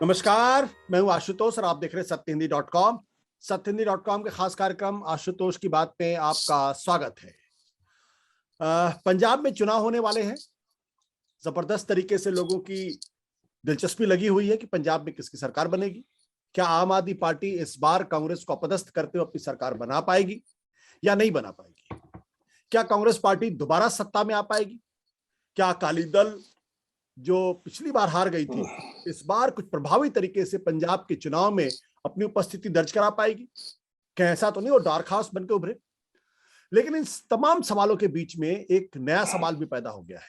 नमस्कार, मैं हूं आशुतोष और आप देख रहे हैं सत्यहिंदी.com। सत्यहिंदी.com के खास कार्यक्रम आशुतोष की बात में आपका स्वागत है। पंजाब में चुनाव होने वाले हैं। जबरदस्त तरीके से लोगों की दिलचस्पी लगी हुई है कि पंजाब में किसकी सरकार बनेगी। क्या आम आदमी पार्टी इस बार कांग्रेस को अपदस्थ करते हुए अपनी सरकार बना पाएगी या नहीं बना पाएगी? क्या कांग्रेस पार्टी दोबारा सत्ता में आ पाएगी? क्या अकाली दल जो पिछली बार हार गई थी इस बार कुछ प्रभावी तरीके से पंजाब के चुनाव में अपनी उपस्थिति दर्ज करा पाएगी? क्या ऐसा तो नहीं वो डार्क हाउस बनकर उभरे? लेकिन इन तमाम सवालों के बीच में एक नया सवाल भी पैदा हो गया है।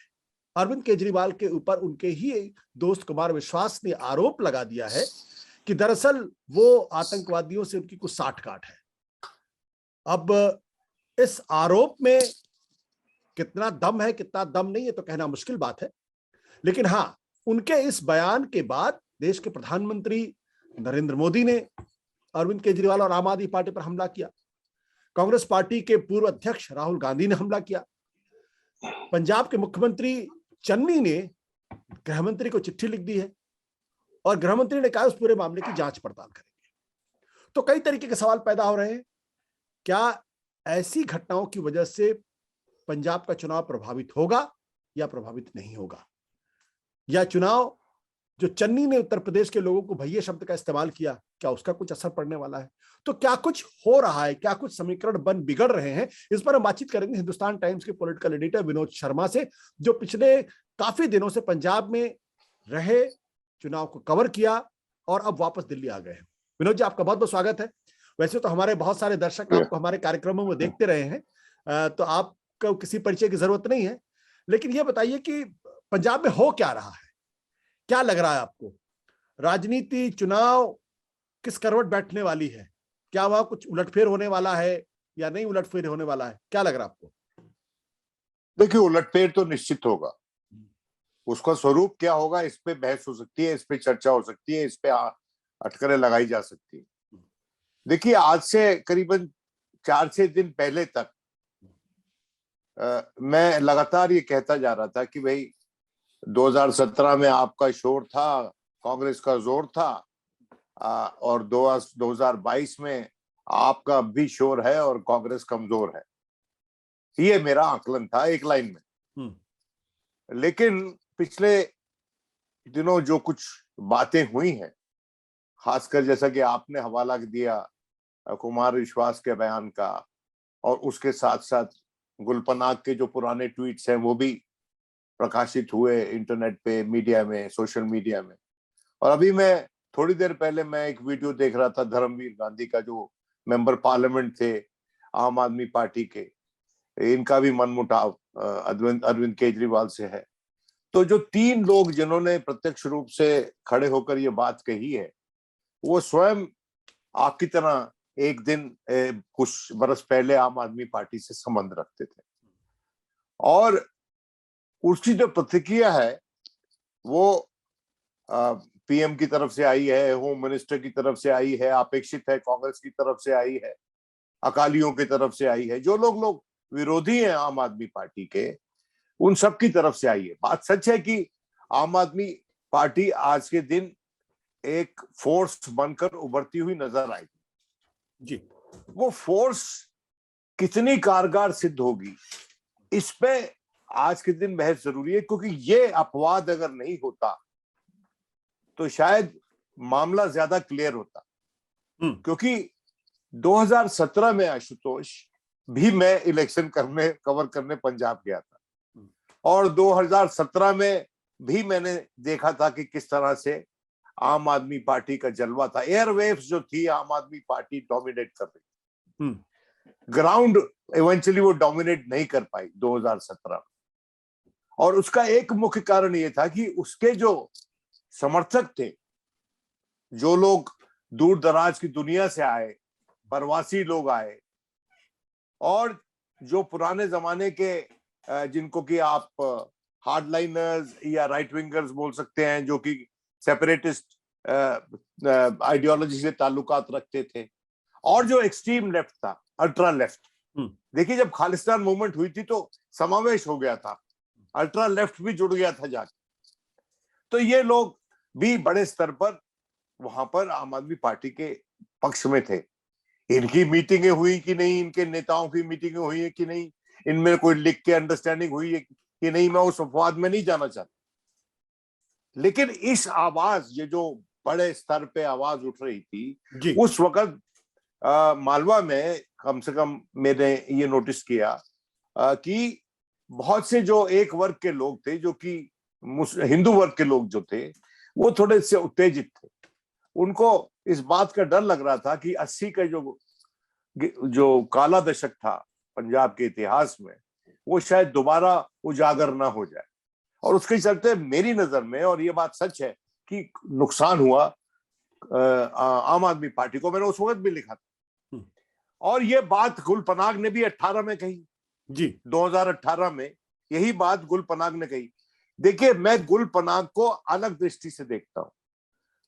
अरविंद केजरीवाल के ऊपर उनके ही दोस्त कुमार विश्वास ने आरोप लगा दिया है कि दरअसल वो आतंकवादियों से उनकी कुछ साठ-गांठ है। अब इस आरोप में कितना दम है, कितना दम नहीं है तो कहना मुश्किल बात है। लेकिन हाँ, उनके इस बयान के बाद देश के प्रधानमंत्री नरेंद्र मोदी ने अरविंद केजरीवाल और आम आदमी पार्टी पर हमला किया। कांग्रेस पार्टी के पूर्व अध्यक्ष राहुल गांधी ने हमला किया। पंजाब के मुख्यमंत्री चन्नी ने गृहमंत्री को चिट्ठी लिख दी है और गृहमंत्री ने कहा उस पूरे मामले की जांच पड़ताल करेंगे। तो कई तरीके के सवाल पैदा हो रहे हैं। क्या ऐसी घटनाओं की वजह से पंजाब का चुनाव प्रभावित होगा या प्रभावित नहीं होगा? या चुनाव जो चन्नी ने उत्तर प्रदेश के लोगों को भैया शब्द का इस्तेमाल किया, क्या उसका कुछ असर पड़ने वाला है? तो क्या कुछ हो रहा है? क्या कुछ समीकरण बन बिगड़ रहे हैं? इस पर हम बातचीत करेंगे हिंदुस्तान टाइम्स के पॉलिटिकल एडिटर विनोद शर्मा से, जो पिछले काफी दिनों से पंजाब में रहे, चुनाव को कवर किया और अब वापस दिल्ली आ गए हैं। विनोद जी, आपका बहुत बहुत स्वागत है। वैसे तो हमारे बहुत सारे दर्शक आपको हमारे कार्यक्रमों में देखते रहे हैं, तो आपको किसी परिचय की जरूरत नहीं है। लेकिन यह बताइए कि पंजाब में हो क्या रहा है? क्या लग रहा है आपको? राजनीति, चुनाव किस करवट बैठने वाली है? क्या वह कुछ उलटफेर होने वाला है या नहीं उलटफेर होने वाला है? क्या लग रहा है आपको? देखिए, उलटफेर तो निश्चित होगा। उसका स्वरूप क्या होगा, इस पे बहस हो सकती है, इस पे चर्चा हो सकती है, इस पे अटकलें लगाई जा सकती है। देखिए, आज से करीबन 4-6 दिन पहले तक मैं लगातार ये कहता जा रहा था कि भाई 2017 में आपका शोर था, कांग्रेस का जोर था, और 2022 में आपका भी शोर है और कांग्रेस कमजोर है। ये मेरा आकलन था एक लाइन में। लेकिन पिछले दिनों जो कुछ बातें हुई हैं, खासकर जैसा कि आपने हवाला दिया कुमार विश्वास के बयान का, और उसके साथ साथ गुलपनाग के जो पुराने ट्वीट्स हैं वो भी प्रकाशित हुए इंटरनेट पे, मीडिया में, सोशल मीडिया में। और अभी मैं थोड़ी देर पहले मैं एक वीडियो देख रहा था धर्मवीर गांधी का, जो मेंबर पार्लियामेंट थे आम आदमी पार्टी के। इनका भी मनमुटाव अरविंद केजरीवाल से है। तो जो 3 लोग जिन्होंने प्रत्यक्ष रूप से खड़े होकर ये बात कही है, वो स्वयं आपकी तरह एक दिन कुछ बरस पहले आम आदमी पार्टी से संबंध रखते थे, और उसकी जो प्रतिक्रिया है वो पीएम की तरफ से आई है, होम मिनिस्टर की तरफ से आई है, अपेक्षित है कांग्रेस की तरफ से आई है, अकालियों की तरफ से आई है, जो लोग विरोधी हैं आम आदमी पार्टी के, उन सब की तरफ से आई है। बात सच है कि आम आदमी पार्टी आज के दिन एक फोर्स बनकर उभरती हुई नजर आएगी जी। वो फोर्स कितनी कारगर सिद्ध होगी, इस पे आज के दिन बहस जरूरी है, क्योंकि ये अपवाद अगर नहीं होता तो शायद मामला ज्यादा क्लियर होता। क्योंकि 2017 में आशुतोष भी मैं इलेक्शन कवर करने पंजाब गया था, और 2017 में भी मैंने देखा था कि किस तरह से आम आदमी पार्टी का जलवा था। एयरवेव्स जो थी, आम आदमी पार्टी डोमिनेट कर रही थी। ग्राउंड इवेंचुअली वो डोमिनेट नहीं कर पाई 2017 में, और उसका एक मुख्य कारण ये था कि उसके जो समर्थक थे, जो लोग दूर दराज की दुनिया से आए, प्रवासी लोग आए, और जो पुराने जमाने के जिनको कि आप हार्डलाइनर्स या राइट विंगर्स बोल सकते हैं, जो कि सेपरेटिस्ट आइडियोलॉजी से ताल्लुकात रखते थे, और जो एक्सट्रीम लेफ्ट था, अल्ट्रा लेफ्ट। देखिए, जब खालिस्तान मूवमेंट हुई थी तो समावेश हो गया था, अल्ट्रा लेफ्ट भी जुड़ गया था जाके। तो ये लोग भी बड़े स्तर पर वहां पर आम आदमी पार्टी के पक्ष में थे। इनकी मीटिंगें हुई कि नहीं, इनके नेताओं की मीटिंगें हुई है कि नहीं, इनमें कोई लिख के अंडरस्टैंडिंग हुई है कि नहीं, मैं उस अपवाद में नहीं जाना चाहता। लेकिन इस आवाज, ये जो बड़े स्तर पे आवाज उठ रही थी उस वक्त मालवा में कम से कम मैंने ये नोटिस किया कि बहुत से जो एक वर्ग के लोग थे, जो कि हिंदू वर्ग के लोग जो थे, वो थोड़े से उत्तेजित थे। उनको इस बात का डर लग रहा था कि 80 का जो काला दशक था पंजाब के इतिहास में, वो शायद दोबारा उजागर ना हो जाए। और उसके चलते मेरी नजर में, और ये बात सच है, कि नुकसान हुआ आम आदमी पार्टी को। मैंने उस वक्त भी लिखा था, और ये बात गुल पनाग ने भी 18 में कही जी, 2018 में यही बात गुल पनाग ने कही। देखिए, मैं गुल पनाग को अलग दृष्टि से देखता हूं।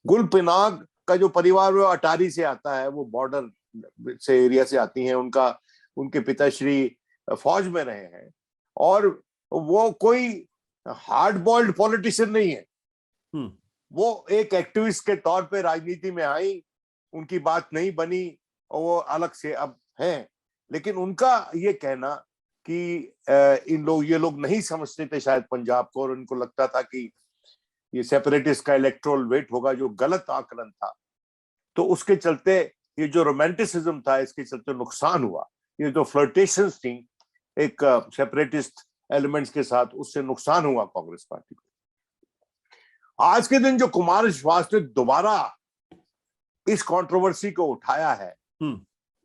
गुल पनाग का जो परिवार वो अटारी से आता है, वो बॉर्डर से एरिया से आती हैं, उनके पिताश्री फौज में रहे हैं, और वो कोई हार्ड बॉइल्ड पॉलिटिशियन नहीं है। वो एक एक्टिविस्ट के तौर पे राजनीति में आई, उनकी बात नहीं बनी और वो अलग से अब हैं। लेकिन उनका ये कहना कि ये लोग नहीं समझते थे शायद पंजाब को, और उनको लगता था कि ये सेपरेटिस्ट का इलेक्टोरल वेट होगा, जो गलत आकलन था। तो उसके चलते ये जो रोमांटिसिज्म था, इसके चलते नुकसान हुआ। ये जो फ्लर्टेशंस थी एक सेपरेटिस्ट एलिमेंट्स के साथ, उससे नुकसान हुआ कांग्रेस पार्टी को। आज के दिन जो कुमार विश्वास ने दोबारा इस कंट्रोवर्सी को उठाया है,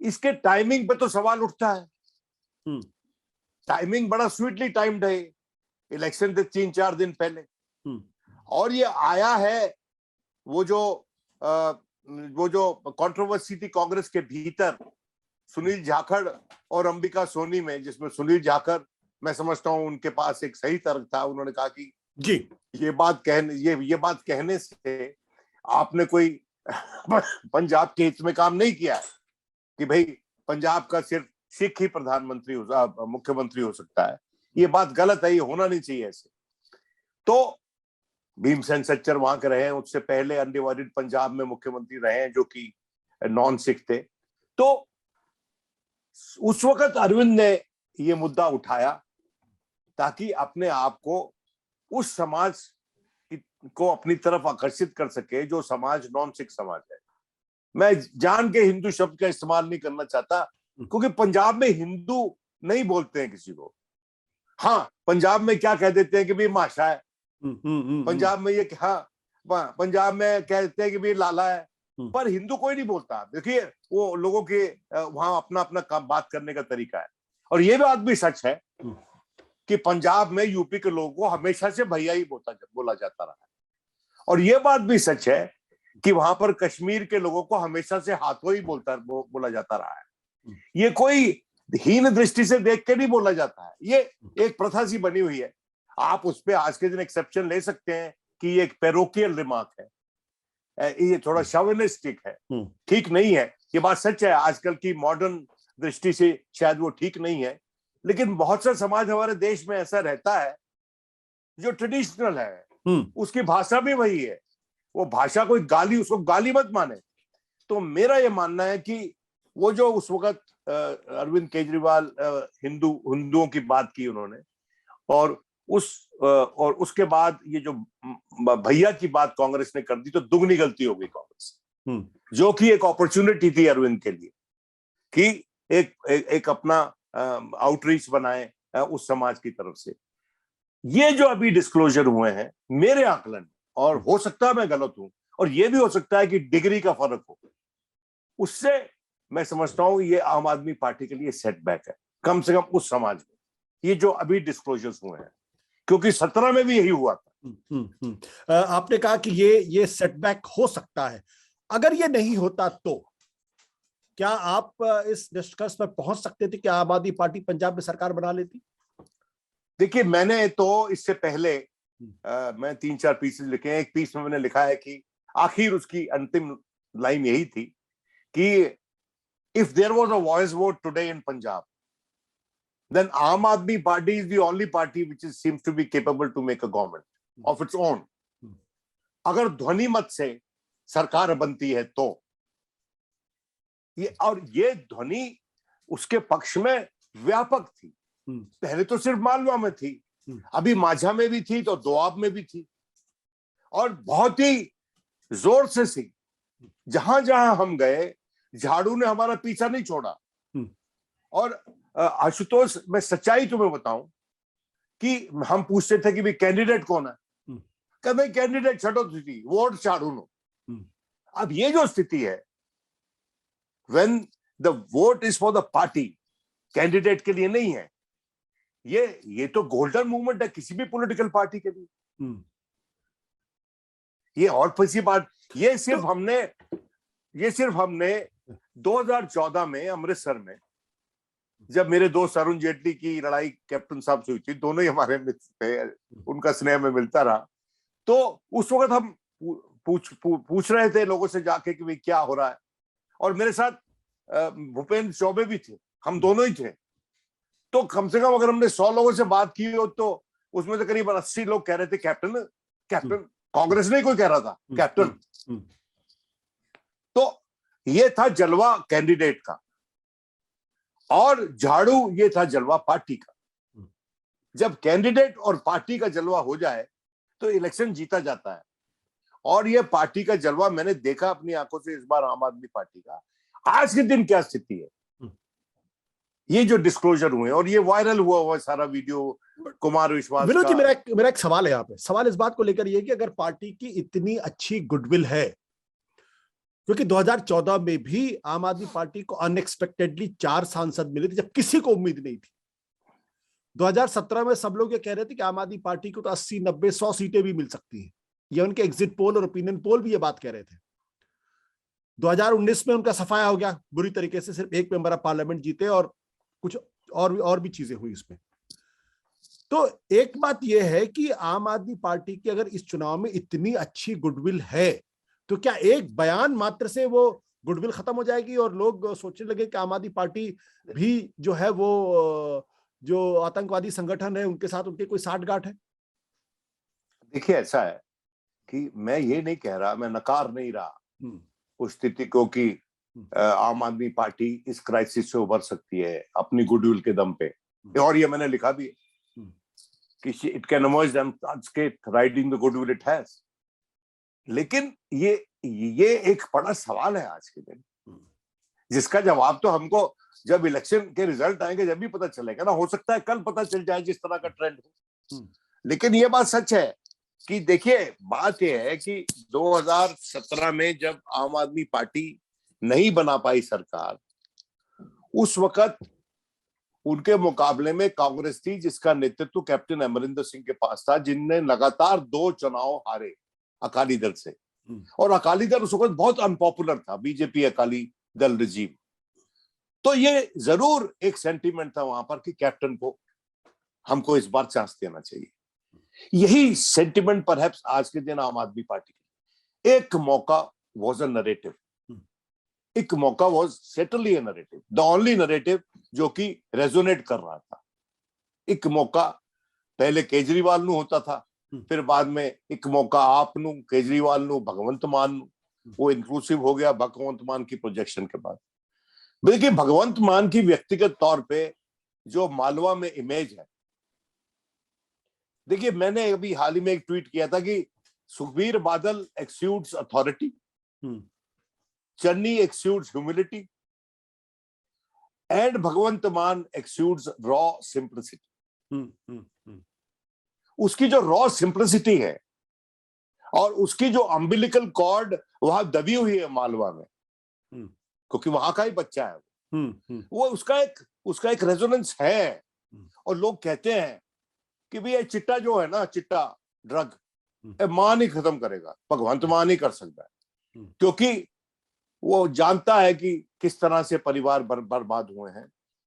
इसके टाइमिंग पे तो सवाल उठता है। टाइमिंग बड़ा स्वीटली टाइम्ड है, इलेक्शन से 3-4 दिन पहले, और ये आया है वो जो कंट्रोवर्सी थी कांग्रेस के भीतर सुनील जाखड़ और अंबिका सोनी में, जिसमें सुनील जाखड़, मैं समझता हूं उनके पास एक सही तर्क था। उन्होंने कहा कि जी, ये बात कहने से आपने कोई पंजाब के हित में काम नहीं किया है, कि भाई पंजाब का सिर्फ सिख ही मुख्यमंत्री हो सकता है। ये बात गलत है, ये होना नहीं चाहिए ऐसे। तो भीमसेन सच्चर वहां के रहे हैं, उससे पहले अनडिवाइडेड पंजाब में मुख्यमंत्री रहे हैं, जो कि नॉन सिख थे। तो उस वक्त अरविंद ने ये मुद्दा उठाया ताकि अपने आप को उस समाज को अपनी तरफ आकर्षित कर सके, जो समाज नॉन सिख समाज है। मैं जान के हिंदू शब्द का इस्तेमाल नहीं करना चाहता, क्योंकि पंजाब में हिंदू नहीं बोलते हैं किसी को। हाँ, पंजाब में क्या कह देते हैं कि भाई माशा है, पंजाब में ये, हाँ, पंजाब में कहते हैं कि भाई लाला है, पर हिंदू कोई नहीं बोलता। देखिए, वो लोगों के वहां अपना अपना बात करने का तरीका है। और ये बात भी सच है कि पंजाब में यूपी के लोगों को हमेशा से भैया ही बोला जाता रहा है। और ये बात भी सच है कि वहां पर कश्मीर के लोगों को हमेशा से हाथों ही बोला जाता रहा है। ये कोई हीन दृष्टि से देख के नहीं बोला जाता है, ये एक प्रथा सी बनी हुई है। आप उस पर आज के दिन एक्सेप्शन ले सकते हैं कि ये एक पेरोकियल रिमार्क है, ये थोड़ा शॉविनिस्टिक है, ठीक नहीं है। ये बात सच है, आजकल की मॉडर्न दृष्टि से शायद वो ठीक नहीं है। लेकिन बहुत सा समाज हमारे देश में ऐसा रहता है जो ट्रेडिशनल है, उसकी भाषा भी वही है, वो भाषा कोई गाली, उसको गाली मत माने। तो मेरा ये मानना है कि वो जो उस वक्त अरविंद केजरीवाल हिंदुओं की बात की उन्होंने, और उसके बाद ये जो भैया की बात कांग्रेस ने कर दी, तो दुगनी गलती हो गई कांग्रेस, जो कि एक अपॉर्चुनिटी थी अरविंद के लिए कि एक अपना आउटरीच बनाए उस समाज की तरफ से। ये जो अभी डिस्क्लोजर हुए हैं, मेरे आकलन, और हो सकता है मैं गलत हूं, और ये भी हो सकता है कि डिग्री का फर्क हो, उससे मैं समझता हूं ये आम आदमी पार्टी के लिए सेटबैक है, कम से कम उस समाज में, ये जो अभी डिस्क्लोजर्स हुए हैं, क्योंकि 17 में भी यही हुआ था। आपने कहा कि ये सेटबैक हो सकता है। अगर ये नहीं होता तो क्या आप इस निष्कर्ष पर पहुंच सकते थे कि आम आदमी पार्टी पंजाब में सरकार बना लेती? देखिए, मैंने तो इससे पहले मैं 3-4 पीसेस लिखे हैं। एक पीस में मैंने लिखा है कि आखिर उसकी अंतिम लाइन यही थी कि if there was a voice vote today in Punjab, then Aam Aadmi Party is the only party which seems to be capable to make a government of its own. अगर ध्वनि मत से सरकार बनती है तो ये ध्वनि उसके पक्ष में व्यापक थी। पहले तो सिर्फ मालवा में थी, अभी माझा में भी थी, तो दोआब में भी थी, और बहुत ही जोर से थी। जहां जहां हम गए झाड़ू ने हमारा पीछा नहीं छोड़ा। और आशुतोष, मैं सच्चाई तुम्हें बताऊं कि हम पूछते थे कि भाई कैंडिडेट कौन है, कहते कैंडिडेट छठो थी, वोट झाड़ू नो। अब ये जो स्थिति है, when the vote is for the party, candidate के लिए नहीं है, ये तो गोल्डन मूवमेंट है किसी भी पॉलिटिकल पार्टी के लिए। ये और किसी बात, ये सिर्फ हमने 2014 में अमृतसर में जब मेरे दोस्त अरुण जेटली की लड़ाई कैप्टन साहब से हुई थी, दोनों ही हमारे मित्र थे, उनका स्नेह में मिलता रहा, तो उस वक्त हम पूछ रहे थे लोगों से जाके कि भाई क्या हो रहा है, और मेरे साथ भूपेंद्र चौबे भी थे, हम दोनों ही थे। तो कम से कम अगर हमने 100 लोगों से बात की हो तो उसमें से करीब 80 लोग कह रहे थे कैप्टन। कांग्रेस नहीं कोई कह रहा था कैप्टन। तो ये था जलवा कैंडिडेट का, और झाड़ू ये था जलवा पार्टी का। जब कैंडिडेट और पार्टी का जलवा हो जाए तो इलेक्शन जीता जाता है, और ये पार्टी का जलवा मैंने देखा अपनी आंखों से इस बार आम आदमी पार्टी का। आज के दिन क्या स्थिति है, ये जो डिस्क्लोजर हुए और ये वायरल हुआ सारा वीडियो कुमार विश्वास विनोद जी, मेरा एक सवाल है यहाँ पे। सवाल इस बात को लेकर ये कि अगर पार्टी की इतनी अच्छी गुडविल है, क्योंकि 2014 में भी आम आदमी पार्टी को अनएक्सपेक्टेडली 4 सांसद मिले थे जब किसी को उम्मीद नहीं थी। 2017 में सब लोग ये कह रहे थे कि आम आदमी पार्टी को तो 80, 90, 100 सीटें भी मिल सकती हैं। ये उनके एग्जिट पोल और ओपिनियन पोल भी ये बात कह रहे थे। 2019 में उनका सफाया हो गया बुरी तरीके से, सिर्फ एक मेंबर ऑफ पार्लियामेंट जीते और कुछ और भी चीजें हुई इसमें। तो एक बात यह है कि आम आदमी पार्टी की अगर इस चुनाव में इतनी अच्छी गुडविल है, तो क्या एक बयान मात्र से वो गुडविल खत्म हो जाएगी और लोग सोचने लगे कि आम आदमी पार्टी भी जो है वो जो आतंकवादी संगठन है उनके साथ उनके कोई साठगांठ है? देखिए, ऐसा है कि मैं ये नहीं कह रहा, मैं नकार नहीं रहा उस स्थिति को कि आम आदमी पार्टी इस क्राइसिस से उभर सकती है अपनी गुडविल के दम पे, और ये मैंने लिखा भी कि it can emerge and riding the goodwill it has. लेकिन ये एक बड़ा सवाल है आज के दिन, जिसका जवाब तो हमको जब इलेक्शन के रिजल्ट आएंगे जब भी पता चलेगा ना। हो सकता है कल पता चल जाए जिस तरह का ट्रेंड हो, लेकिन ये बात सच है कि देखिए, बात यह है कि 2017 में जब आम आदमी पार्टी नहीं बना पाई सरकार, उस वक्त उनके मुकाबले में कांग्रेस थी जिसका नेतृत्व कैप्टन अमरिंदर सिंह के पास था, जिनने लगातार 2 चुनाव हारे अकाली दल से। और अकाली दल उस वक्त बहुत अनपॉपुलर था, बीजेपी अकाली दल रिजीम। तो ये जरूर एक सेंटीमेंट था वहां पर कि कैप्टन को हमको इस बार चांस देना चाहिए। यही सेंटीमेंट परहैप्स आज के दिन आम आदमी पार्टी के एक मौका वाज अ नरेटिव, एक मौका was subtly a narrative, the only narrative जो कि रेजोनेट कर रहा था। एक मौका पहले केजरीवाल नु होता था, फिर बाद में एक मौका आप नु, केजरीवाल नु, भगवंत मान नु, वो इंक्लूसिव हो गया भगवंत मान की प्रोजेक्शन के बाद। देखिए, भगवंत मान की व्यक्तिगत तौर पे जो मालवा में इमेज है, देखिए मैंने अभी हाल ही में एक ट्वीट किया था कि Sukhbir Badal एक्सूड्स authority, Channi एक्सूड्स humility and भगवंत मान एक्सूड्स रॉ सिंपलिसिटी। उसकी जो रॉ सिंपलिसिटी है और उसकी जो अम्बिलिकल कॉर्ड वहां दबी हुई है मालवा में, क्योंकि वहां का ही बच्चा है वो, उसका एक रेजोनेंस है। और लोग कहते हैं कि भाई ये चिट्टा जो है ना, चिट्टा ड्रग, मान ही खत्म करेगा, भगवंत मान ही कर सकता है, क्योंकि वो जानता है कि किस तरह से परिवार बर्बाद हुए हैं,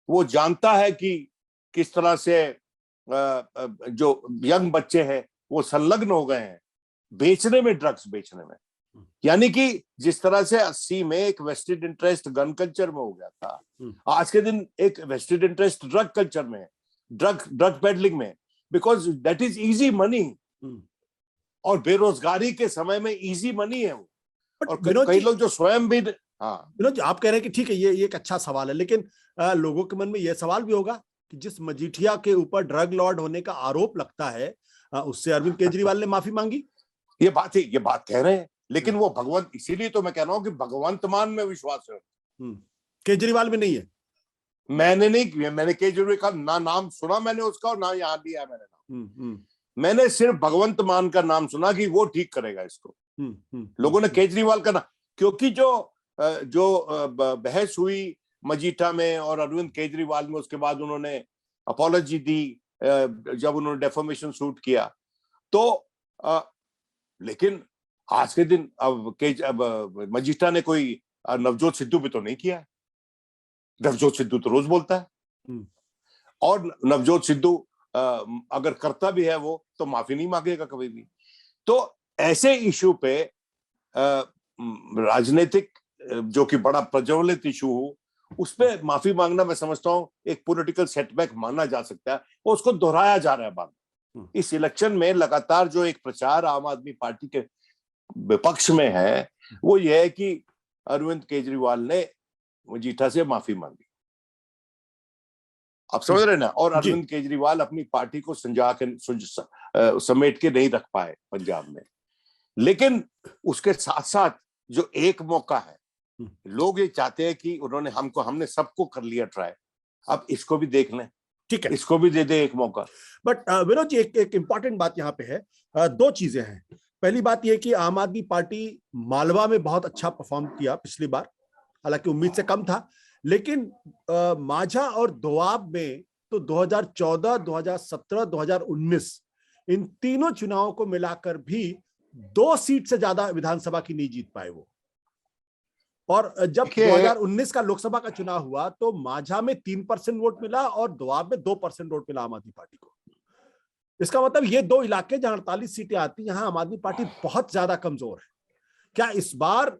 वो जानता है कि किस तरह से जो यंग बच्चे हैं वो संलग्न हो गए हैं बेचने में, ड्रग्स बेचने में। यानी कि जिस तरह से 80 में एक वेस्टेड इंटरेस्ट गन कल्चर में हो गया था, आज के दिन एक वेस्टेड इंटरेस्ट ड्रग कल्चर में, ड्रग पेडलिंग में, because that is easy money. और बेरोजगारी के समय में इजी मनी है वो। और विनोद कई जी, लोग जो स्वयं भी, हाँ विनोद जी, आप कह रहे हैं कि ठीक है, ये एक अच्छा सवाल है, लेकिन लोगों के मन में यह सवाल भी होगा कि जिस मजीठिया के ऊपर ड्रग लॉर्ड होने का आरोप लगता है, उससे अरविंद केजरीवाल ने माफी मांगी। ये बात कह रहे हैं, लेकिन वो भगवंत, इसीलिए तो मैं कह रहा हूं कि भगवंत मान में विश्वास है। केजरीवाल में नहीं है। मैंने केजरीवाल का ना नाम सुना मैंने उसका, और ना यहाँ लिया है मैंने नाम। मैंने सिर्फ भगवंत मान का नाम सुना कि वो ठीक करेगा इसको। लोगों ने केजरीवाल का नाम, क्योंकि जो बहस हुई मजीठा में और अरविंद केजरीवाल में, उसके बाद उन्होंने अपॉलॉजी दी जब उन्होंने डेफोमेशन सूट किया, तो लेकिन आज के दिन अब मजीठा ने कोई नवजोत सिद्धू पे तो नहीं किया। नवजोत सिद्धू तो रोज बोलता है, और नवजोत सिद्धू अगर करता भी है वो तो माफी नहीं मांगेगा कभी भी। तो ऐसे इशू पे राजनीतिक जो कि बड़ा प्रज्वलित इशू हो, उस पे माफी मांगना मैं समझता हूं एक पॉलिटिकल सेटबैक माना जा सकता है, और उसको दोहराया जा रहा है बाद में। इस इलेक्शन में लगातार जो एक प्रचार आम आदमी पार्टी के विपक्ष में है, वो ये है कि अरविंद केजरीवाल ने मजीठा से माफी मांगी। आप समझ रहे ना? और अरविंद केजरीवाल अपनी पार्टी को समेट के नहीं रख पाए पंजाब में। लेकिन उसके साथ साथ जो एक मौका है, लोग ये चाहते हैं कि हमने सबको कर लिया ट्राई, अब इसको भी देख लें, ठीक है, इसको भी दे दे एक मौका। बट विनोद जी, एक इंपॉर्टेंट बात यहाँ पे है। दो चीजें हैं। पहली बात यह कि आम आदमी पार्टी मालवा में बहुत अच्छा परफॉर्म किया पिछली बार, हालांकि उम्मीद से कम था, लेकिन माझा और दोआब में तो 2014, 2017, 2019 इन तीनों चुनावों को मिलाकर भी 2 सीट से ज्यादा विधानसभा की नहीं जीत पाए वो। और जब 2019 का लोकसभा का चुनाव हुआ तो माझा में 3% वोट मिला और दोआब में 2% वोट मिला आम आदमी पार्टी को। इसका मतलब ये दो इलाके जहां 48 सीटें आती, यहां आम आदमी पार्टी बहुत ज्यादा कमजोर है। क्या इस बार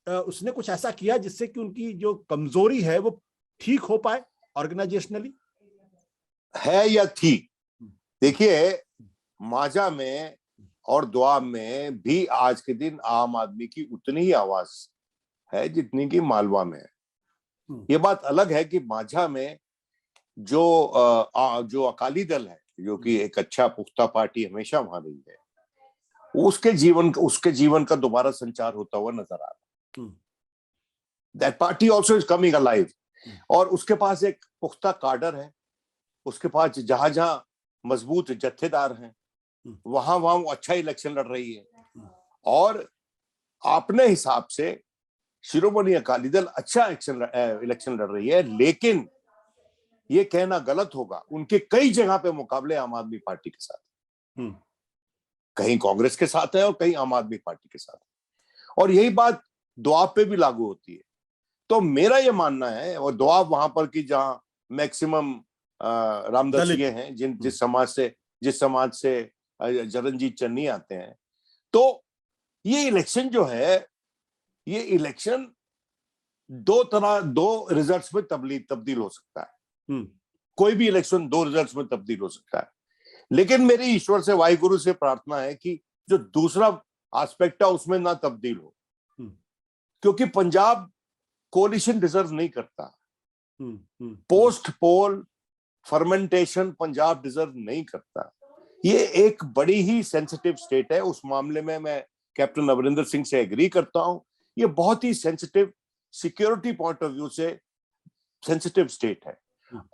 उसने कुछ ऐसा किया जिससे कि उनकी जो कमजोरी है वो ठीक हो पाए ऑर्गेनाइजेशनली? है या थी? देखिए, माझा में और दोआब में भी आज के दिन आम आदमी की उतनी ही आवाज है जितनी की मालवा में है। ये बात अलग है कि माझा में जो अकाली दल है, जो कि एक अच्छा पुख्ता पार्टी हमेशा वहां रही है, उसके जीवन का दोबारा संचार होता हुआ नजर आ रहा है। That party also is coming alive, और उसके पास एक पुख्ता काडर है, उसके पास जहां जहां मजबूत जत्थेदार हैं, वहां वो अच्छा इलेक्शन लड़ रही है। और अपने हिसाब से शिरोमणि अकाली दल अच्छा इलेक्शन लड़ रही है, लेकिन ये कहना गलत होगा, उनके कई जगह पे मुकाबले आम आदमी पार्टी के साथ, कहीं कांग्रेस के साथ है और कहीं आम आदमी पार्टी के साथ, और यही बात दोआब पे भी लागू होती है। तो मेरा ये मानना है, और दोआब वहां पर की जहां मैक्सिमम रामदासिये हैं, जिस समाज से जरनजीत चन्नी आते हैं, तो ये इलेक्शन जो है, ये इलेक्शन दो रिजल्ट्स में तब्दील हो सकता है। कोई भी इलेक्शन 2 रिजल्ट्स में तब्दील हो सकता है, लेकिन मेरी ईश्वर से, वाहिगुरु से प्रार्थना है कि जो दूसरा एस्पेक्ट है उसमें ना तब्दील हो, क्योंकि पंजाब कोलिशन डिजर्व नहीं करता। पोस्ट पोल फर्मेंटेशन पंजाब डिजर्व नहीं करता। ये एक बड़ी ही सेंसिटिव स्टेट है। उस मामले में मैं कैप्टन अमरिंदर सिंह से एग्री करता हूं। ये बहुत ही sensitive, security point of view से सेंसिटिव स्टेट है,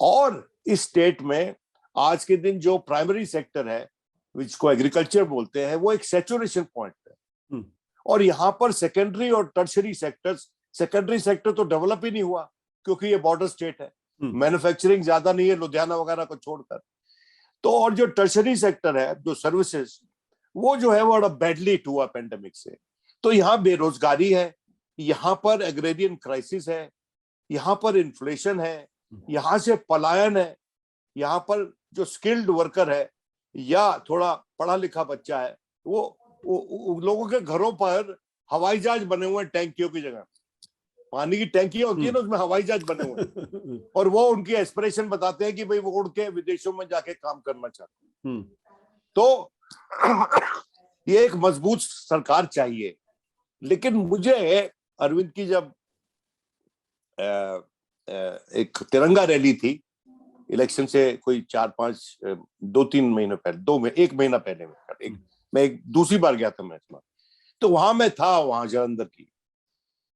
और इस स्टेट में आज के दिन जो प्राइमरी सेक्टर है, जिसको एग्रीकल्चर बोलते हैं, वो एक सैचुरेशन पॉइंट है, और यहाँ पर सेकेंडरी और टर्शरी सेकेंडरी सेक्टर तो डेवलप ही नहीं हुआ, क्योंकि ये बॉर्डर स्टेट है, मैन्युफैक्चरिंग ज्यादा नहीं है लुधियाना वगैरह को छोड़कर। तो और जो टर्शरी सेक्टर है, जो सर्विसेज, वो जो है वो बड़ा बैडली हुआ पेंडेमिक से। तो यहाँ बेरोजगारी है, यहाँ पर एग्रेरियन क्राइसिस है, यहाँ पर इन्फ्लेशन है, यहाँ से पलायन है, यहाँ पर जो स्किल्ड वर्कर है या थोड़ा पढ़ा लिखा बच्चा है, वो लोगों के घरों पर हवाई जहाज बने हुए हैं, टैंकियों की जगह पानी की टैंकियां होती है ना, उसमें हवाई जहाज बने हुए हैं, और वो उनकी एस्पिरेशन बताते हैं कि भाई वो उड़ के विदेशों में जाके काम करना चाहते हैं। तो ये एक मजबूत सरकार चाहिए, लेकिन मुझे अरविंद की जब एक तिरंगा रैली थी इलेक्शन से कोई 2-3 महीने पहले, 1 महीना पहले मैं एक दूसरी बार गया था मैच में, तो वहां मैं था, वहां जलंधर की,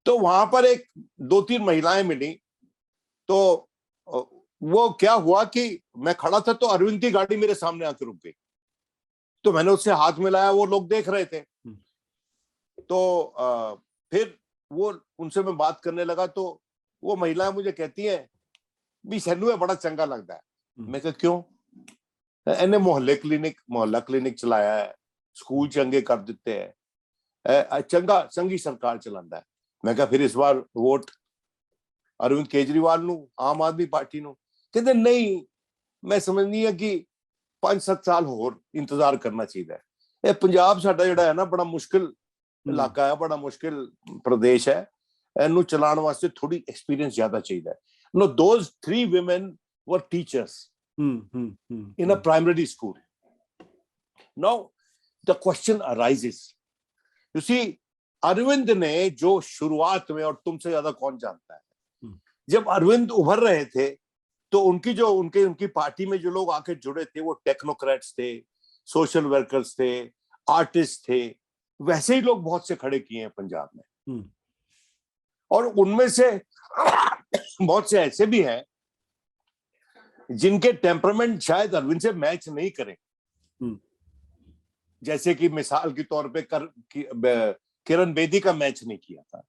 तो वहां पर एक 2-3 महिलाएं मिली। तो वो क्या हुआ कि मैं खड़ा था तो अरविंद की गाड़ी मेरे सामने आकर रुक गई, तो मैंने उससे हाथ मिलाया, वो लोग देख रहे थे। तो फिर वो उनसे मैं बात करने लगा, तो वो महिलाएं मुझे कहती हैं भी सैनू है बड़ा चंगा लगता है। मैं कहा क्यों? इन्हें मोहल्ला क्लिनिक चलाया है, स्कूल चंगे कर दिते है, चंगा चंगी सरकार चलाता है। मैं कहा फिर इस बार वोट अरविंद केजरीवाल नू, आम आदमी पार्टी नू? कहते नहीं, मैं समझनी है कि 5-7 साल होर इंतजार करना चाहिए। पंजाब साडा जिहड़ा है ना, बड़ा मुश्किल इलाका है, बड़ा मुश्किल प्रदेश है, इनू चलाने वास्ते थोड़ी एक्सपीरियंस ज्यादा चाहिए। No, those 3 women were teachers in a primary school. Now the question arises, you see, Arvind ने जो शुरुआत में, और तुमसे ज्यादा कौन जानता है, जब अरविंद उभर रहे थे तो उनकी पार्टी में जो लोग आके जुड़े थे वो टेक्नोक्रेट्स थे, सोशल वर्कर्स थे, आर्टिस्ट थे, वैसे ही लोग बहुत से खड़े किए हैं पंजाब में। और उनमें से बहुत से ऐसे भी हैं जिनके टेम्परामेंट शायद अरविंद से मैच नहीं करें, जैसे कि मिसाल के तौर पे किरण बेदी का मैच नहीं किया था,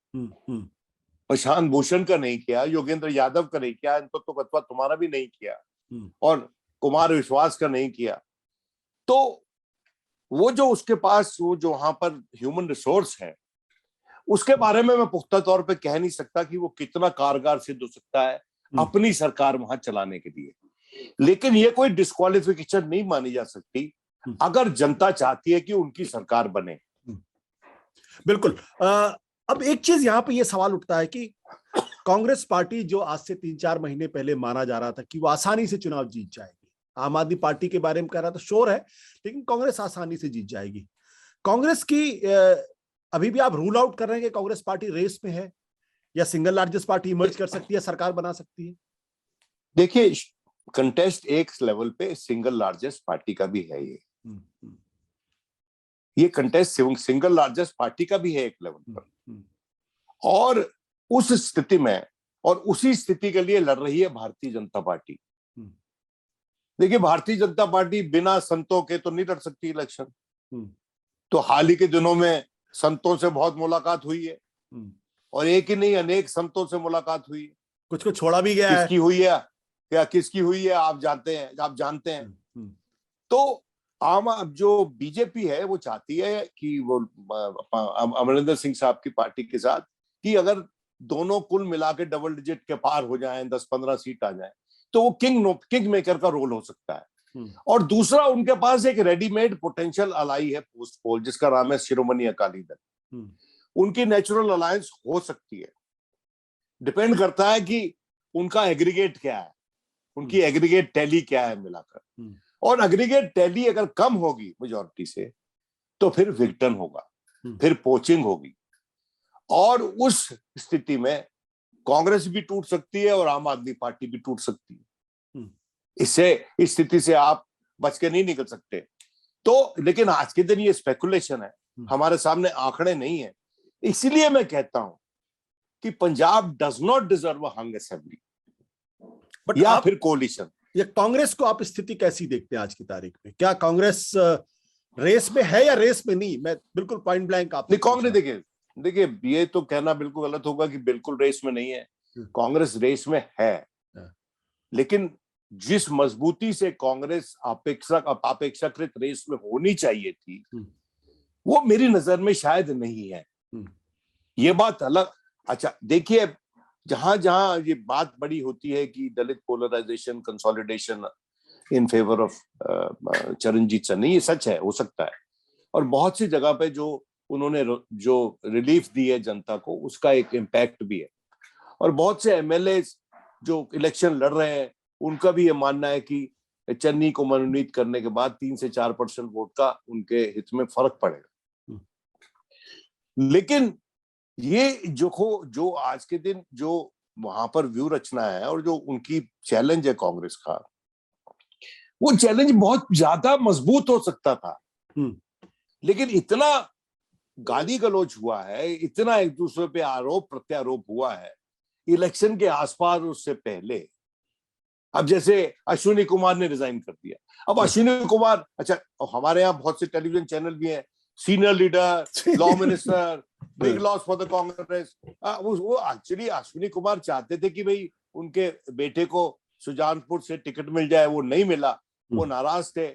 प्रशांत भूषण का नहीं किया, योगेंद्र यादव का नहीं किया, तो तुम्हारा भी नहीं किया, और कुमार विश्वास का नहीं किया। तो वो जो उसके पास वो जो वहां पर ह्यूमन रिसोर्स है, उसके बारे में मैं पुख्ता तौर पे कह नहीं सकता कि वो कितना कारगर सिद्ध हो सकता है अपनी सरकार वहां चलाने के लिए। लेकिन ये कोई डिस्क्वालिफिकेशन नहीं मानी जा सकती अगर जनता चाहती है कि उनकी सरकार बने। बिल्कुल। अब एक चीज यहाँ पे ये सवाल उठता है कि कांग्रेस पार्टी जो आज से 3-4 महीने पहले माना जा रहा था कि वो आसानी से चुनाव जीत जाएगी, आम आदमी पार्टी के बारे में कह रहा था शोर है, लेकिन कांग्रेस आसानी से जीत जाएगी। कांग्रेस की अभी भी आप रूल आउट कर रहे हैं कि कांग्रेस पार्टी रेस में है, या सिंगल लार्जेस्ट पार्टी इमर्ज कर सकती है, सरकार बना सकती है? देखिए, कंटेस्ट एक लेवल पे सिंगल लार्जेस्ट पार्टी का भी है, ये कंटेस्ट सिंगल लार्जेस्ट पार्टी का भी है एक लेवल पर, और उस स्थिति में और उसी स्थिति के लिए लड़ रही है भारतीय जनता पार्टी। देखिए, भारतीय जनता पार्टी बिना संतों के तो नहीं लड़ सकती इलेक्शन। तो हाल ही के दिनों में संतों से बहुत मुलाकात हुई है, और एक ही नहीं अनेक संतों से मुलाकात हुई है। कुछ को छोड़ा भी गया किसकी हुई है, क्या किसकी हुई है आप जानते हैं। तो अब जो बीजेपी है वो चाहती है कि वो अमरिंदर सिंह साहब की पार्टी के साथ कि अगर दोनों कुल मिला के डबल डिजिट के पार हो जाएं, 10-15 सीट आ जाएं, तो वो किंग मेकर का रोल हो सकता है। और दूसरा, उनके पास एक रेडीमेड पोटेंशियल अलाई है पोस्ट पोल, जिसका नाम है शिरोमणि अकाली दल। उनकी नेचुरल अलायंस हो सकती है, डिपेंड करता है कि उनका एग्रीगेट क्या है, उनकी एग्रीगेट टैली क्या है मिलाकर। और एग्रीगेट टैली अगर कम होगी मेजॉरिटी से, तो फिर विघटन होगा, फिर पोचिंग होगी, और उस स्थिति में कांग्रेस भी टूट सकती है और आम आदमी पार्टी भी टूट सकती है। इस स्थिति से आप बच के नहीं निकल सकते। तो लेकिन आज के दिन ये स्पेकुलेशन है, हमारे सामने आंकड़े नहीं है। इसीलिए मैं कहता हूं कि Punjab does not deserve a hung assembly या फिर कोलिशन। ये कांग्रेस को आप स्थिति कैसी देखते हैं आज की तारीख में? क्या कांग्रेस रेस में है या रेस में नहीं? मैं बिल्कुल पॉइंट ब्लैंक आप कांग्रेस, देखिए ये तो कहना बिल्कुल गलत होगा कि बिल्कुल रेस में नहीं है। कांग्रेस रेस में है, लेकिन जिस मजबूती से कांग्रेस अपेक्षाकृत रेस में होनी चाहिए थी, वो मेरी नजर में शायद नहीं है। ये बात अलग। अच्छा देखिए, जहां जहां ये बात बड़ी होती है कि Dalit polarization, consolidation in favour of Charanjit Singh, नहीं, ये सच है, हो सकता है, और बहुत सी जगह पे जो उन्होंने जो रिलीफ दी है जनता को, उसका एक इम्पैक्ट भी है। और बहुत से एमएलए जो इलेक्शन लड़ रहे हैं, उनका भी ये मानना है कि चन्नी को मनोनीत करने के बाद 3 से 4% वोट का उनके हित में फर्क पड़ेगा। लेकिन ये जो आज के दिन जो वहां पर व्यू रचना है और जो उनकी चैलेंज है कांग्रेस का, वो चैलेंज बहुत ज्यादा मजबूत हो सकता था। लेकिन इतना गाली गलौज हुआ है, इतना एक दूसरे पे आरोप प्रत्यारोप हुआ है इलेक्शन के आसपास, उससे पहले। अब जैसे अश्विनी कुमार ने रिजाइन कर दिया। अब अश्विनी कुमार, अच्छा हमारे यहाँ बहुत से टेलीविजन चैनल भी हैं, senior leader, law minister, big loss for the Congress. वो एक्चुअली अश्विनी कुमार चाहते थे कि भाई उनके बेटे को सुजानपुर से टिकट मिल जाए, वो नहीं मिला, वो नाराज थे।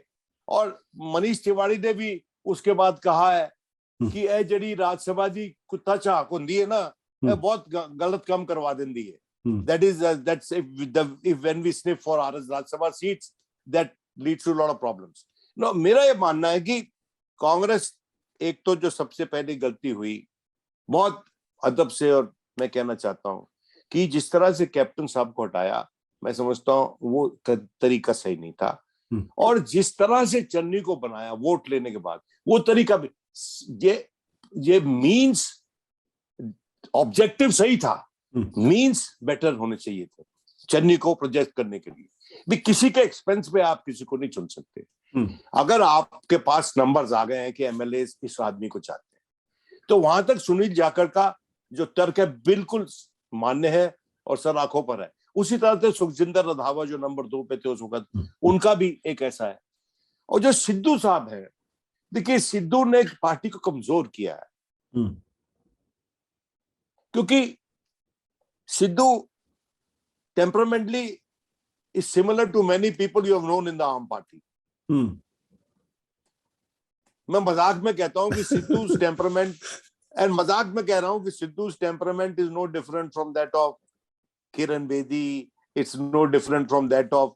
और मनीष तिवारी ने भी उसके बाद कहा है कि ए जड़ी राज्यसभा जी कुत्ता चाह होंदी है ना, बहुत गलत काम करवा देंदी है। That is that's if when we sniff for our Rajya Sabha seats, that leads to a lot of problems. No, मेरा ये मानना है कि कांग्रेस एक तो जो सबसे पहली गलती हुई बहुत अदब से, और मैं कहना चाहता हूं कि जिस तरह से कैप्टन साहब को हटाया, मैं समझता हूं वो तरीका सही नहीं था। और जिस तरह से चन्नी को बनाया वोट लेने के बाद, वो तरीका भी, ये मींस ऑब्जेक्टिव सही था, मींस बेटर होने चाहिए थे चन्नी को प्रोजेक्ट करने के लिए भी। किसी के एक्सपेंस पे आप किसी को नहीं चुन सकते। अगर आपके पास नंबर्स आ गए हैं कि एमएलए इस आदमी को चाहते हैं, तो वहां तक सुनील जाखड़ का जो तर्क है बिल्कुल मान्य है और सर आंखों पर है। उसी तरह से सुखजिंदर रंधावा जो नंबर 2 पे थे उस वक्त, उनका भी एक ऐसा है। और जो सिद्धू साहब है, देखिए सिद्धू ने पार्टी को कमजोर किया है, क्योंकि Sidhu temperamentally is similar to many people you have known in the Aam party. मैं मजाक में कहता हूं कि सिद्धू's टेम्परामेंट, एंड मजाक में कह रहा हूं कि Sidhu's temperament is no different from that of Kiran Bedi, it's no different from that of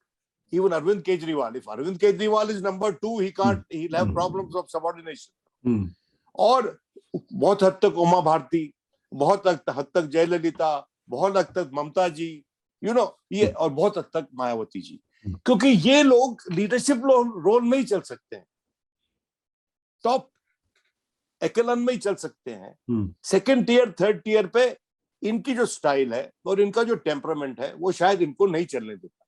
even Arvind Kejriwal. If Arvind Kejriwal is number 2, he'll have problems of subordination. और बहुत हद तक उमा भारती, बहुत हद तक जयललिता, बहुत हद तक ममता जी, ये, और बहुत हद तक मायावती जी, क्योंकि ये लोग लीडरशिप रोल में ही चल सकते हैं, टॉप एकेलन में ही चल सकते हैं। सेकंड टियर, थर्ड टियर पे इनकी जो स्टाइल है और इनका जो टेम्परामेंट है वो शायद इनको नहीं चलने देता।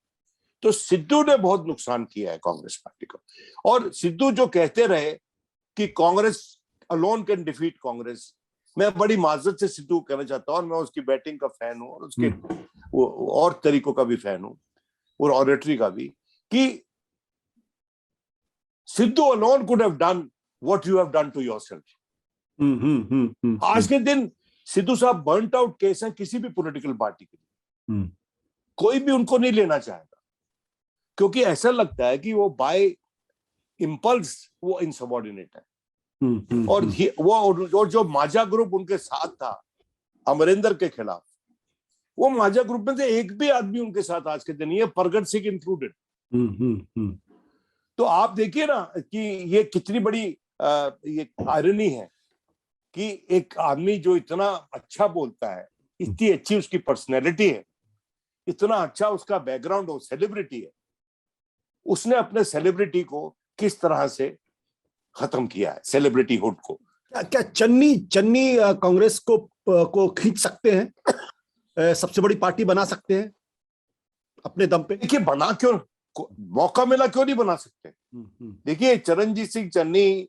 तो सिद्धू ने बहुत नुकसान किया है कांग्रेस पार्टी को। और सिद्धू जो कहते रहे कि Congress alone can defeat Congress, मैं बड़ी माजरत से सिद्धू कहना चाहता हूं, और मैं उसकी बैटिंग का फैन हूं और उसके और तरीकों का भी फैन हूं और ऑरेटरी का भी, कि Sidhu alone could have done what you have done to yourself. आज के दिन सिद्धू साहब बर्नट आउट केस हैं किसी भी पॉलिटिकल पार्टी के लिए। कोई भी उनको नहीं लेना चाहेगा, क्योंकि ऐसा लगता है कि वो बाय इंपल्स वो इनसबॉर्डिनेट है। और जो माजा ग्रुप उनके साथ था अमरिंदर के खिलाफ, वो माजा ग्रुप में से एक भी आदमी उनके साथ आज के दिन, ये प्रगट सिंह इंक्लूडेड। तो आप देखिए ना कि ये कितनी बड़ी ये आयरनी है कि एक आदमी जो इतना अच्छा बोलता है, इतनी अच्छी उसकी पर्सनैलिटी है, इतना अच्छा उसका बैकग्राउंड हो, सेलिब्रिटी है, उसने अपने सेलिब्रिटी को किस तरह से खत्म किया है, सेलिब्रिटी हुड को। क्या चन्नी कांग्रेस को खींच सकते हैं, सबसे बड़ी पार्टी बना सकते हैं अपने दम पे? देखिए बना क्यों, मौका मिला क्यों नहीं बना सकते। देखिए चरणजीत सिंह चन्नी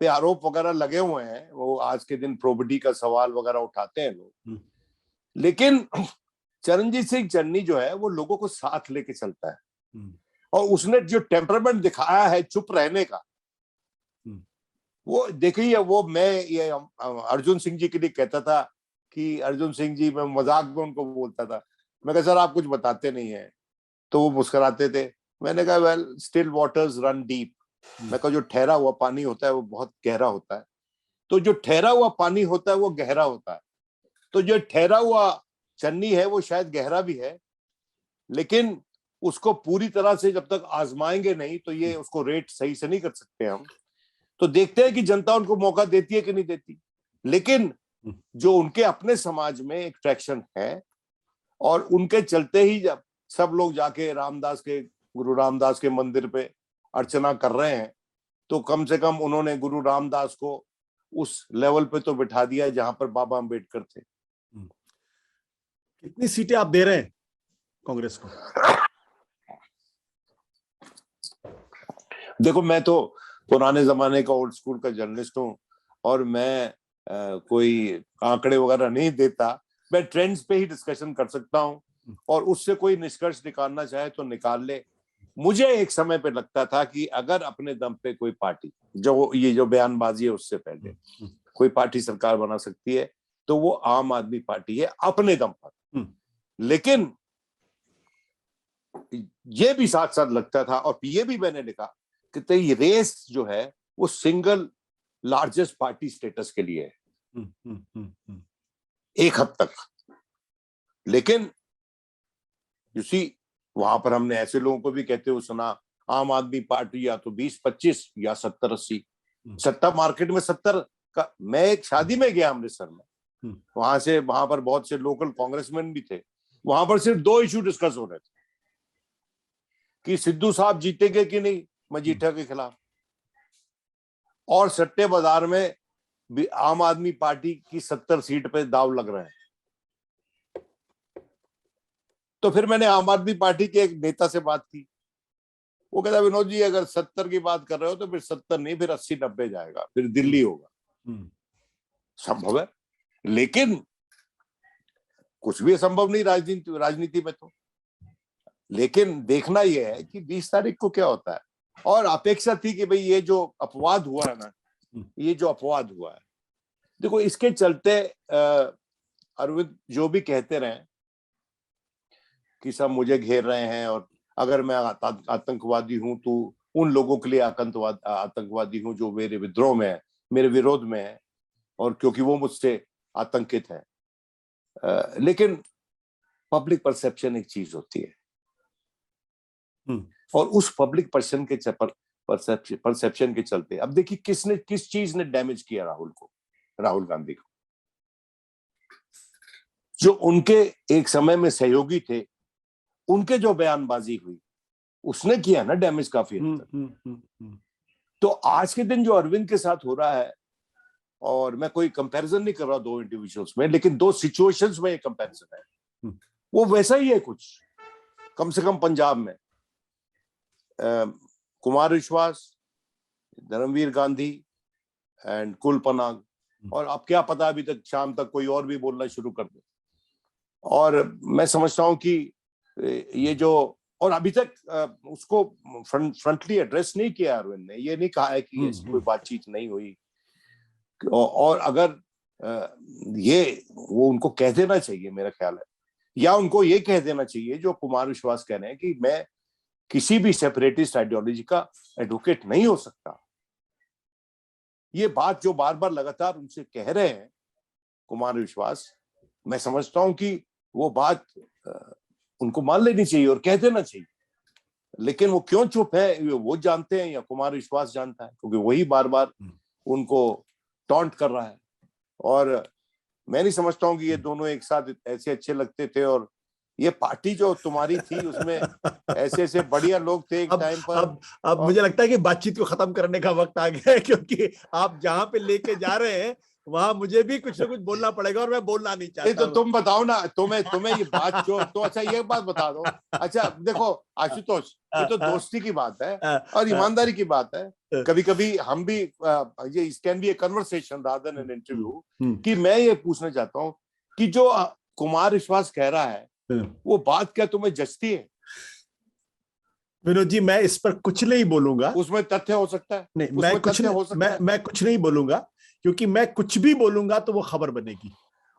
पे आरोप वगैरह लगे हुए हैं, वो आज के दिन प्रोबेटी का सवाल वगैरह उठाते हैं लोग, लेकिन चरणजीत सिंह चन्नी जो है वो लोगों को साथ लेके चलता है। और उसने जो टेम्परामेंट दिखाया है चुप रहने का, वो देखिए, वो मैं ये अर्जुन सिंह जी के लिए कहता था कि अर्जुन सिंह जी, मैं मजाक में उनको बोलता था, मैं कहा सर आप कुछ बताते नहीं है, तो वो मुस्कुराते थे। मैंने कहा well still waters run deep, मैं कहा जो ठहरा हुआ पानी होता है वो बहुत गहरा होता है, तो जो ठहरा हुआ पानी होता है वो गहरा होता है। तो जो ठहरा हुआ चन्नी है वो शायद गहरा भी है, लेकिन उसको पूरी तरह से जब तक आजमाएंगे नहीं तो ये उसको रेट सही से नहीं कर सकते हम। तो देखते हैं कि जनता उनको मौका देती है कि नहीं देती। लेकिन जो उनके अपने समाज में एक ट्रैक्शन है, और उनके चलते ही जब सब लोग जाके गुरु रामदास के मंदिर पे अर्चना कर रहे हैं, तो कम से कम उन्होंने गुरु रामदास को उस लेवल पे तो बिठा दिया जहां पर बाबा अंबेडकर थे। कितनी सीटें आप दे रहे हैं कांग्रेस को? देखो, मैं तो पुराने जमाने का ओल्ड स्कूल का जर्नलिस्ट हूँ और मैं कोई आंकड़े वगैरह नहीं देता। मैं ट्रेंड्स पे ही डिस्कशन कर सकता हूँ और उससे कोई निष्कर्ष निकालना चाहे तो निकाल ले। मुझे एक समय पे लगता था कि अगर अपने दम पे कोई पार्टी, जो ये जो बयानबाजी है उससे पहले कोई पार्टी सरकार बना सकती है तो वो आम आदमी पार्टी है अपने दम पर। लेकिन ये भी साथ साथ लगता था और ये भी मैंने लिखा कि ये रेस जो है वो सिंगल लार्जेस्ट पार्टी स्टेटस के लिए है एक हद तक। लेकिन यू सी, वहां पर हमने ऐसे लोगों को भी कहते हुए सुना, आम आदमी पार्टी या तो 20-25 या 70-80 सत्ता मार्केट में 70 का। मैं एक शादी में गया अमृतसर में, वहां पर बहुत से लोकल कांग्रेसमैन भी थे। वहां पर सिर्फ 2 इशू डिस्कस हो रहे थे कि सिद्धू साहब जीतेंगे कि नहीं मजीठा के खिलाफ, और सट्टे बाजार में भी आम आदमी पार्टी की 70 सीट पे दाव लग रहे हैं। तो फिर मैंने आम आदमी पार्टी के एक नेता से बात की। वो कहता, विनोद जी अगर 70 की बात कर रहे हो तो फिर 70 नहीं, फिर 80-90 जाएगा, फिर दिल्ली होगा। संभव है, लेकिन कुछ भी असंभव नहीं राजनीति में तो। लेकिन देखना यह है कि 20 तारीख को क्या होता है। और अपेक्षा थी कि भाई ये जो अपवाद हुआ है ना, ये जो अपवाद हुआ है, देखो इसके चलते अरविंद जो भी कहते रहे कि सब मुझे घेर रहे हैं और अगर मैं आतंकवादी हूं तो उन लोगों के लिए आतंकवादी हूं जो मेरे विद्रोह में है, मेरे विरोध में है, और क्योंकि वो मुझसे आतंकित है। लेकिन पब्लिक परसेप्शन एक चीज होती है और उस पब्लिक परसेप्शन के चलते अब देखिए किस चीज ने डैमेज किया राहुल गांधी को। जो उनके एक समय में सहयोगी थे, उनके जो बयानबाजी हुई उसने किया ना डैमेज काफी हद तक। तो आज के दिन जो अरविंद के साथ हो रहा है, और मैं कोई कंपैरिजन नहीं कर रहा 2 इंडिविजुअल्स में, लेकिन 2 सिचुएशंस में ये कंपैरिजन है, वो वैसा ही है कुछ। कम से कम पंजाब में कुमार विश्वास, धर्मवीर गांधी एंड कुल पनाग, और अब क्या पता अभी तक शाम तक कोई और भी बोलना शुरू कर दे। और मैं समझता हूं कि ये जो, और अभी तक उसको फ्रंटली एड्रेस नहीं किया अरविंद ने, ये नहीं कहा है कि ऐसी कोई बातचीत नहीं हुई। और अगर ये वो उनको कह देना चाहिए मेरा ख्याल है, या उनको ये कह देना चाहिए जो कुमार विश्वास कह रहे हैं कि मैं किसी भी सेपरेटिस्ट आइडियोलॉजी का एडवोकेट नहीं हो सकता। ये बात जो बार बार लगातार उनसे कह रहे हैं कुमार विश्वास, मैं समझता हूं कि वो बात उनको मान लेनी चाहिए और कह देना चाहिए। लेकिन वो क्यों चुप है, वो जानते हैं या कुमार विश्वास जानता है, क्योंकि वही बार बार उनको टॉन्ट कर रहा है। और मैं नहीं समझता हूँ कि ये दोनों एक साथ ऐसे अच्छे लगते थे। और ये पार्टी जो तुम्हारी थी उसमें ऐसे ऐसे बढ़िया लोग थे एक टाइम पर। अब मुझे लगता है कि बातचीत को खत्म करने का वक्त आ गया है, क्योंकि आप जहां पे लेके जा रहे हैं वहां मुझे भी कुछ ना कुछ बोलना पड़ेगा और मैं बोलना नहीं चाहता। तो तुम बताओ ना, तुम्हें ये बात जो, तो अच्छा ये बात बता दो। अच्छा देखो आशुतोष, ये तो दोस्ती की बात है और ईमानदारी की बात है। कभी कभी हम भी ये can be A conversation rather than an interview, कि मैं ये पूछना चाहता हूँ कि जो कुमार विश्वास कह रहा है वो बात क्या तुम्हें जचती है? विनोद जी, मैं इस पर कुछ नहीं बोलूंगा। उसमें तथ्य हो सकता है, नहीं, मैं कुछ नहीं बोलूंगा, क्योंकि मैं कुछ भी बोलूंगा तो वो खबर बनेगी।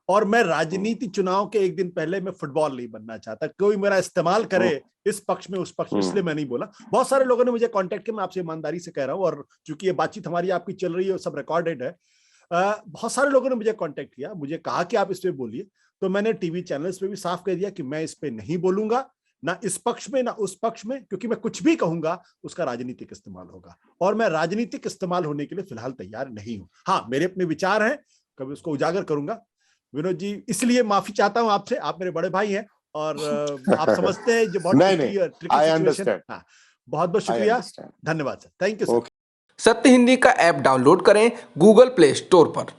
और मैं राजनीति चुनाव के एक दिन पहले मैं फुटबॉल नहीं बनना चाहता, कोई मेरा इस्तेमाल करे इस पक्ष में उस पक्ष में, इसलिए मैं नहीं बोला। बहुत सारे लोगों ने मुझे कांटेक्ट किया, मैं आपसे ईमानदारी से कह रहा हूं, और चूंकि ये बातचीत हमारी आपकी चल रही है और सब रिकॉर्डेड है, बहुत सारे लोगों ने मुझे कांटेक्ट किया, मुझे कहा कि आप इस पे बोलिए। तो मैंने टीवी चैनल्स पे भी साफ कह दिया कि मैं इस पे नहीं बोलूंगा, ना इस पक्ष में ना उस पक्ष में, क्योंकि मैं कुछ भी कहूंगा उसका राजनीतिक इस्तेमाल होगा और मैं राजनीतिक इस्तेमाल होने के लिए फिलहाल तैयार नहीं हूं। हाँ, मेरे अपने विचार हैं, कभी उसको उजागर करूंगा। विनोद जी, इसलिए माफी चाहता हूं आपसे, आप मेरे बड़े भाई हैं और आप समझते हैं जो बहुत ट्रिकी सिचुएशन। हाँ, बहुत बहुत शुक्रिया, धन्यवाद सर, थैंक यू सर। सत्य हिंदी का ऐप डाउनलोड करें गूगल प्ले स्टोर पर।